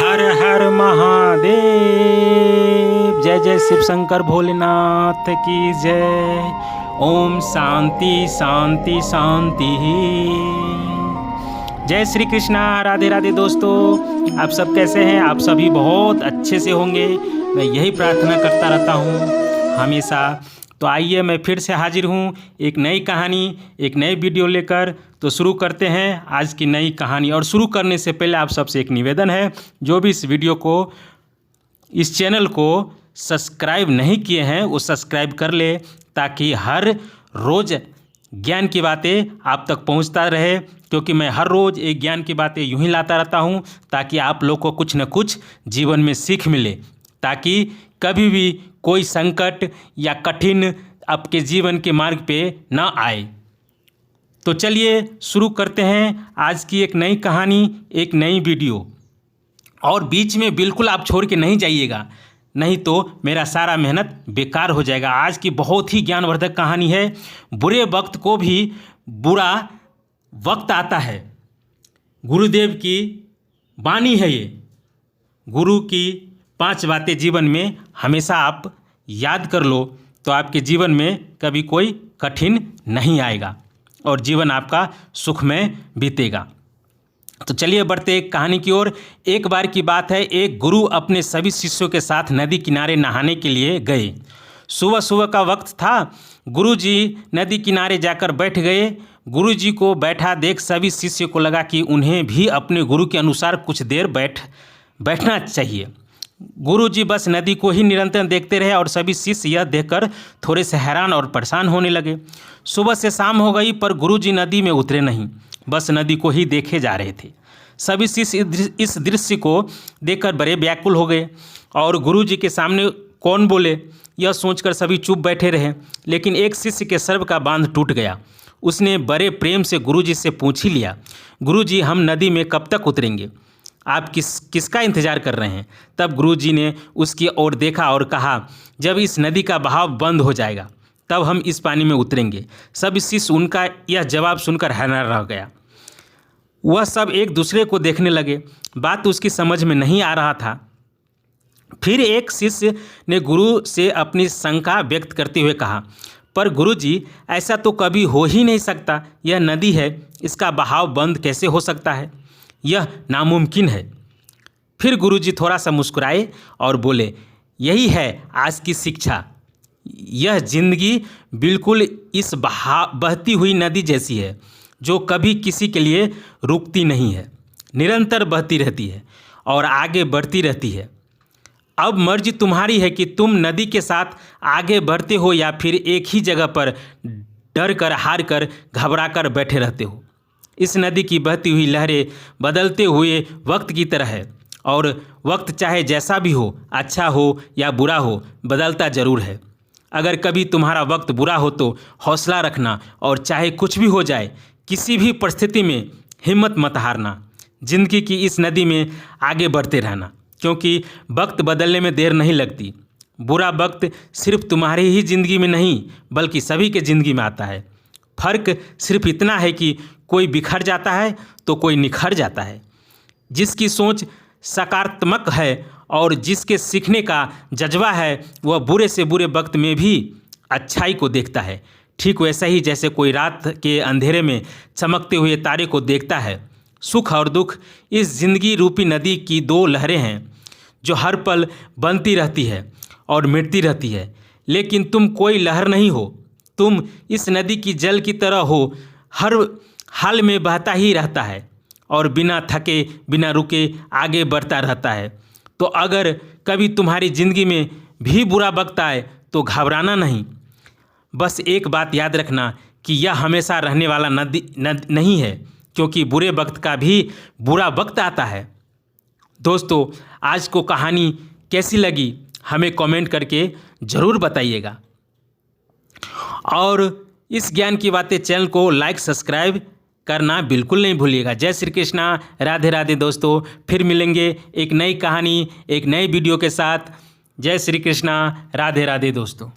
हर हर महादेव। जय जय शिव शंकर भोलेनाथ की जय। ओम शांति शांति शांति। जय श्री कृष्णा। राधे राधे दोस्तों, आप सब कैसे हैं? आप सभी बहुत अच्छे से होंगे, मैं यही प्रार्थना करता रहता हूँ हमेशा। तो आइए, मैं फिर से हाजिर हूँ एक नई कहानी, एक नई वीडियो लेकर। तो शुरू करते हैं आज की नई कहानी। और शुरू करने से पहले आप सबसे एक निवेदन है, जो भी इस वीडियो को, इस चैनल को सब्सक्राइब नहीं किए हैं वो सब्सक्राइब कर ले, ताकि हर रोज़ ज्ञान की बातें आप तक पहुंचता रहे। क्योंकि मैं हर रोज़ एक ज्ञान की बातें यूं ही लाता रहता हूं, ताकि आप लोग को कुछ न कुछ जीवन में सीख मिले, ताकि कभी भी कोई संकट या कठिन आपके जीवन के मार्ग पे ना आए। तो चलिए शुरू करते हैं आज की एक नई कहानी, एक नई वीडियो। और बीच में बिल्कुल आप छोड़ के नहीं जाइएगा, नहीं तो मेरा सारा मेहनत बेकार हो जाएगा। आज की बहुत ही ज्ञानवर्धक कहानी है। बुरे वक्त को भी बुरा वक्त आता है। गुरुदेव की वाणी है ये। गुरु की 5 बातें जीवन में हमेशा आप याद कर लो, तो आपके जीवन में कभी कोई कठिन नहीं आएगा और जीवन आपका सुखमय बीतेगा। तो चलिए बढ़ते एक कहानी की ओर। एक बार की बात है, एक गुरु अपने सभी शिष्यों के साथ नदी किनारे नहाने के लिए गए। सुबह सुबह का वक्त था। गुरुजी नदी किनारे जाकर बैठ गए। गुरुजी को बैठा देख सभी शिष्य को लगा कि उन्हें भी अपने गुरु के अनुसार कुछ देर बैठना चाहिए। गुरुजी बस नदी को ही निरंतर देखते रहे और सभी शिष्य यह देखकर थोड़े से हैरान और परेशान होने लगे। सुबह से शाम हो गई, पर गुरुजी नदी में उतरे नहीं, बस नदी को ही देखे जा रहे थे। सभी शिष्य इस दृश्य को देखकर बड़े व्याकुल हो गए और गुरुजी के सामने कौन बोले, यह सोचकर सभी चुप बैठे रहे। लेकिन एक शिष्य के सर्व का बांध टूट गया। उसने बड़े प्रेम से गुरुजी से पूछ ही लिया, गुरुजी हम नदी में कब तक उतरेंगे? आप किसका इंतज़ार कर रहे हैं? तब गुरुजी ने उसकी ओर देखा और कहा, जब इस नदी का बहाव बंद हो जाएगा तब हम इस पानी में उतरेंगे। सब शिष्य उनका यह जवाब सुनकर हैरान रह गया। वह सब एक दूसरे को देखने लगे। बात उसकी समझ में नहीं आ रहा था। फिर एक शिष्य ने गुरु से अपनी शंका व्यक्त करते हुए कहा, पर गुरुजी ऐसा तो कभी हो ही नहीं सकता। यह नदी है, इसका बहाव बंद कैसे हो सकता है? यह नामुमकिन है। फिर गुरुजी थोड़ा सा मुस्कुराए और बोले, यही है आज की शिक्षा। यह जिंदगी बिल्कुल इस बहती हुई नदी जैसी है, जो कभी किसी के लिए रुकती नहीं है, निरंतर बहती रहती है और आगे बढ़ती रहती है। अब मर्जी तुम्हारी है कि तुम नदी के साथ आगे बढ़ते हो या फिर एक ही जगह पर डर कर, हार कर, घबरा कर बैठे रहते हो। इस नदी की बहती हुई लहरें बदलते हुए वक्त की तरह है, और वक्त चाहे जैसा भी हो, अच्छा हो या बुरा हो, बदलता ज़रूर है। अगर कभी तुम्हारा वक्त बुरा हो तो हौसला रखना, और चाहे कुछ भी हो जाए, किसी भी परिस्थिति में हिम्मत मत हारना। जिंदगी की इस नदी में आगे बढ़ते रहना, क्योंकि वक्त बदलने में देर नहीं लगती। बुरा वक्त सिर्फ तुम्हारी ही ज़िंदगी में नहीं, बल्कि सभी के ज़िंदगी में आता है। फ़र्क सिर्फ इतना है कि कोई बिखर जाता है तो कोई निखर जाता है। जिसकी सोच सकारात्मक है और जिसके सीखने का जज्बा है, वह बुरे से बुरे वक्त में भी अच्छाई को देखता है। ठीक वैसा ही जैसे कोई रात के अंधेरे में चमकते हुए तारे को देखता है। सुख और दुख इस जिंदगी रूपी नदी की 2 लहरें हैं, जो हर पल बनती रहती है और मिटती रहती है। लेकिन तुम कोई लहर नहीं हो, तुम इस नदी की जल की तरह हो, हर हाल में बहता ही रहता है और बिना थके, बिना रुके आगे बढ़ता रहता है। तो अगर कभी तुम्हारी ज़िंदगी में भी बुरा वक्त आए तो घबराना नहीं। बस एक बात याद रखना कि यह हमेशा रहने वाला नदी नहीं है, क्योंकि बुरे वक्त का भी बुरा वक्त आता है। दोस्तों, आज को कहानी कैसी लगी हमें कमेंट करके ज़रूर बताइएगा। और इस ज्ञान की बातें चैनल को लाइक, सब्सक्राइब करना बिल्कुल नहीं भूलिएगा। जय श्री कृष्णा। राधे राधे दोस्तों, फिर मिलेंगे एक नई कहानी, एक नई वीडियो के साथ। जय श्री कृष्णा। राधे राधे दोस्तों।